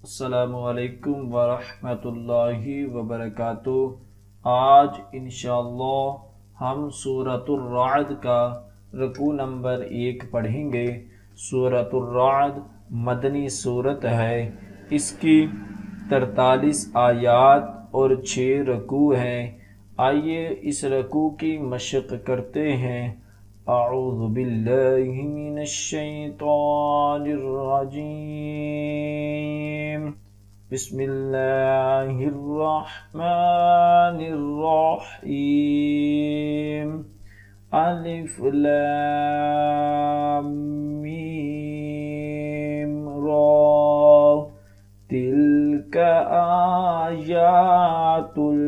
अस्सलामुअलैकुम वरहमतुल्लाहि वबरकातुह। आज इंशाअल्लाह हम सूरतुर राद का रुकू नंबर 1 पढ़ेंगे। सूरतुर राद मदनी सूरत है। इसकी 43 आयात और 6 रुकू हैं। आइए इस रुकू की मशक करते हैं। अऊज़ु बिल्लाहि मिनश शैतानिर रजीम। बिस्मिल्लाहिर रहमानिर रहीम। अलिफ लाम मीम रा। तिल्का आयातुल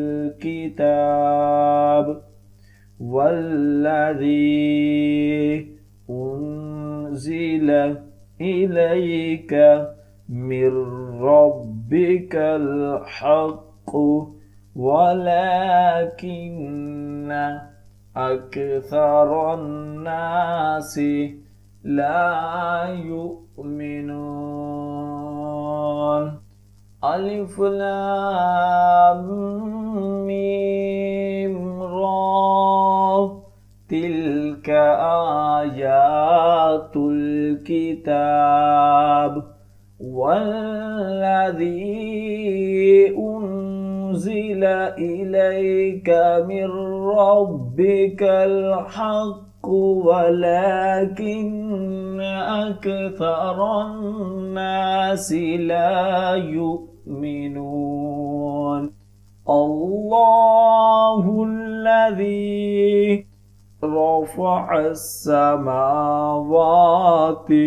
किताब वल्लज़ी उन्ज़िल इलैक मिर रब्बिकल हक़्क़ु वलाकिन्न अक्सरन नासि ला युमिनून। अलिफ लाम मीम रा। तिल्का आयातुल किताब वल्लज़ी उन्ज़िल इलैका मिर रब्बिकल हक़्क़ु वलाकिन्न अक्सरन नासि ला युमिनून। अल्लाहुल्लज़ी रफ़अस समावाति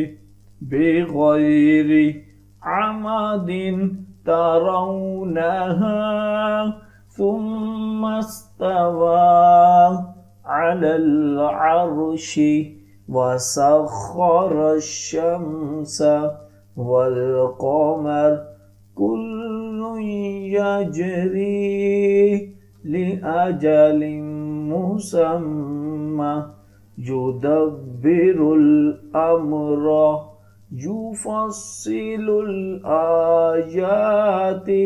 बिग़ैरि अमदिन तरौनहा सुम्मा इस्तवा अलल अर्शि वसख़्ख़रश शम्स वल क़मर कुल्लुन यजरी लिअजलिन मुसम्मा युदब्बिरुल अम्र युफ़स्सिलुल आयाति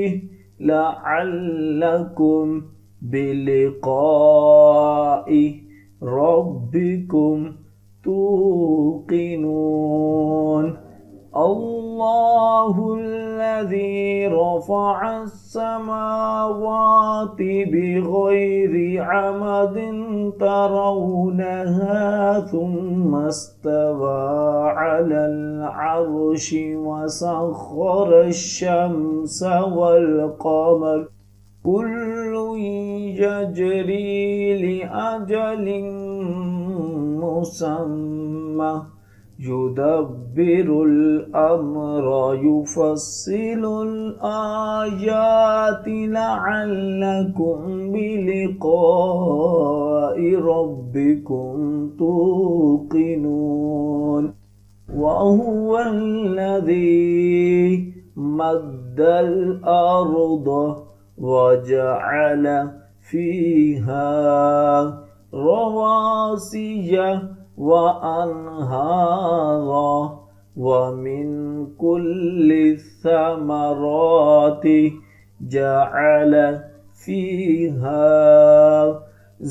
लअल्लकुम बिलिक़ाइ रब्बिकुम तूक़िनून। अल्लाहुल्लज़ी रफ़अस समावाति बिग़ैरि अमदिन तरौनहा सुम्मा इस्तवा अलल अर्शि वसख़्ख़रश शम्स वल क़मर कुल्लुन यजरी लिअजलिन मुसम्मा युदब्बिरुल अम्र युफ़स्सिलुल आयाति लअल्लकुम बिलिक़ाइ रब्बिकुम तूक़िनून। वहुवल्लज़ी मद्दल अर्द वजअल फ़ीहा रवासिय वअन्हारा वमिन कुल्लि समराति जअल फ़ीहा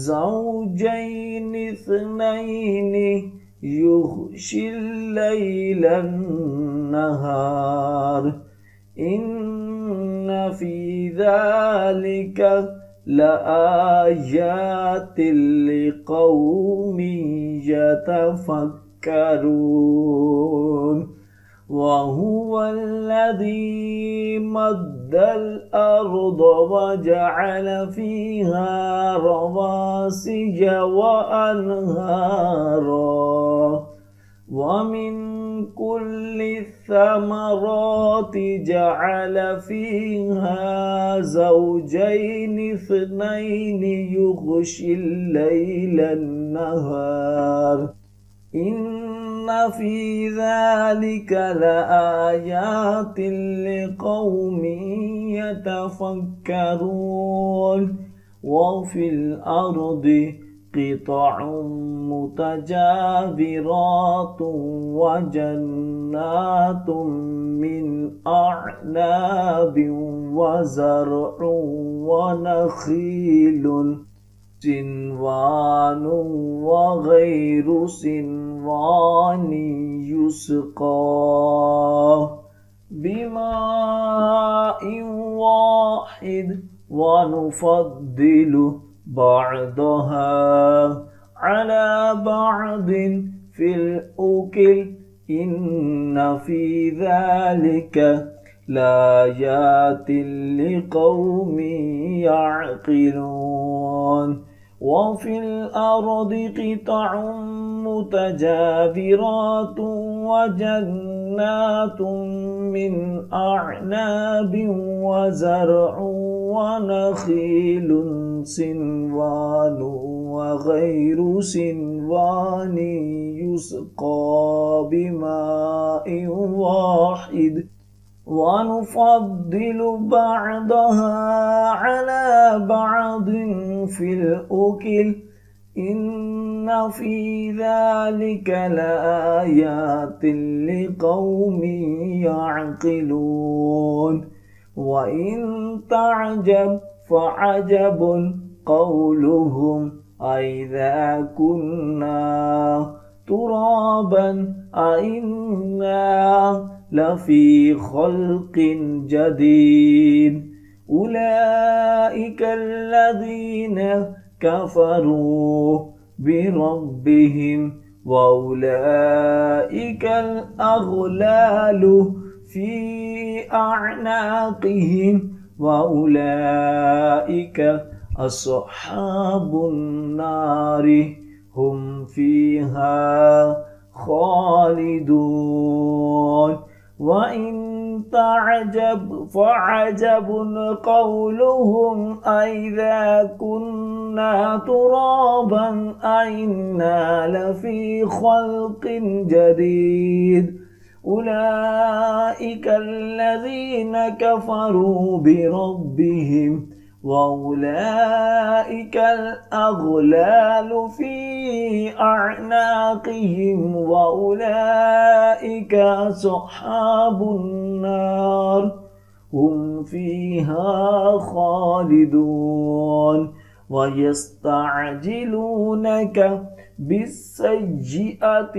ज़ौजैनि इस्नैनि युग़शिल लैला अन्नहार इन्न फ़ी ज़ालिका लआयातिल लिक़ौमिन यतफ़क्करून। वहुवल्लज़ी मद्दल अर्द वजअल फ़ीहा रवासिय वअन्हारा वमिन कुल्लि समराति जअल फ़ीहा ज़ौजैनि इस्नैनि युग़शिल लैला अन्नहार इन्न फ़ी ज़ालिका लआयातिन लिक़ौमिन यतफ़क्करून। वफ़िल अर्दि قطع متجاورات وجنات من أعناب وزرع ونخيل صنوان وغير صنوان يسقى بماء واحد ونفضل بعضها على بعض في الأكل إن في ذلك لآيات لقوم يعقلون وفي الأرض قطع متجاورات وجنات من أعناب وزرع ونخيل صنوان وغير صنوان يسقى بماء واحد ونفضل بعضها على بعض في الأكل إن في ذلك لآيات لقوم يعقلون وإن تعجب فعجب قولهم أإذا كنا ترابا أإنا لفي خلق جديد أولئك الذين كفروا بربهم وأولئك الأغلال في أعناقهم وأولئك أصحاب النار هم فيها خالدون وإن تعجب فعجب قولهم أإذا كنا ترابا أإنا لفي خلق جديد أولئك الذين كفروا بربهم وأولئك الأغلال في أعناقهم وأولئك أصحاب النار هم فيها خالدون ويستعجلونك بالسيئة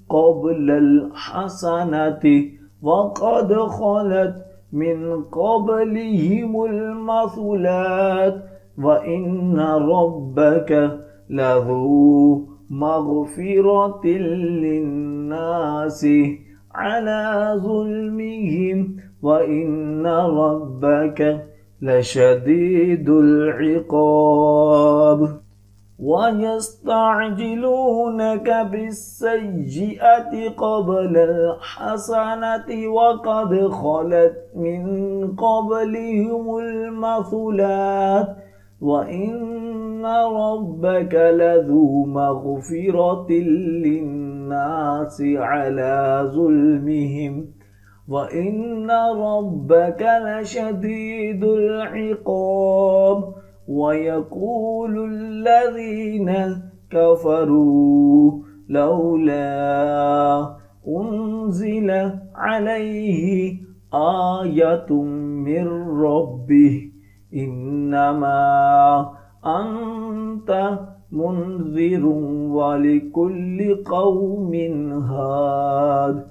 قبل الحسنة وقد خلت من قبلهم المثلات وإن ربك لذو مغفرة للناس على ظلمهم وإن ربك لشديد العقاب ويستعجلونك بالسيئة قبل الحسنة وقد خلت من قبلهم المثلات وإن ربك لذو مغفرة للناس على ظلمهم وإن ربك لشديد العقاب ويقول الذين كفروا لولا أنزل عليه آية من ربه إنما أنت منذر ولكل قوم هاد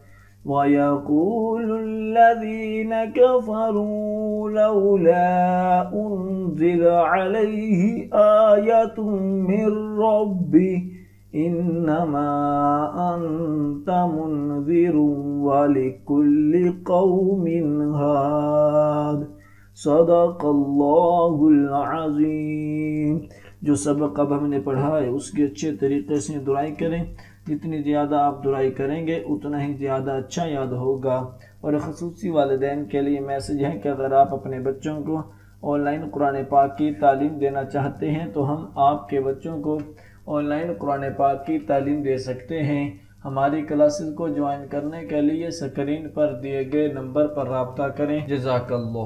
ويقول الذين كفروا لولا أنزل عليه آية من ربه إنما أنت منذر ولكل قوم هاد صدق अल्लाहुल अज़ीम। जो सबक अब हमने पढ़ा है उसकी अच्छे तरीके से दुआई करें। जितनी ज़्यादा आप दुआई करेंगे उतना ही ज़्यादा अच्छा याद होगा। और ख़ुसूसी वालिदैन के लिए मैसेज है कि अगर आप अपने बच्चों को ऑनलाइन कुरान पाक की तालीम देना चाहते हैं तो हम आपके बच्चों को ऑनलाइन कुरान पाक की तालीम दे सकते हैं। हमारी क्लासेस को ज्वाइन करने के लिए स्क्रीन पर दिए गए नंबर पर राब्ता करें। जज़ाकल्लाह।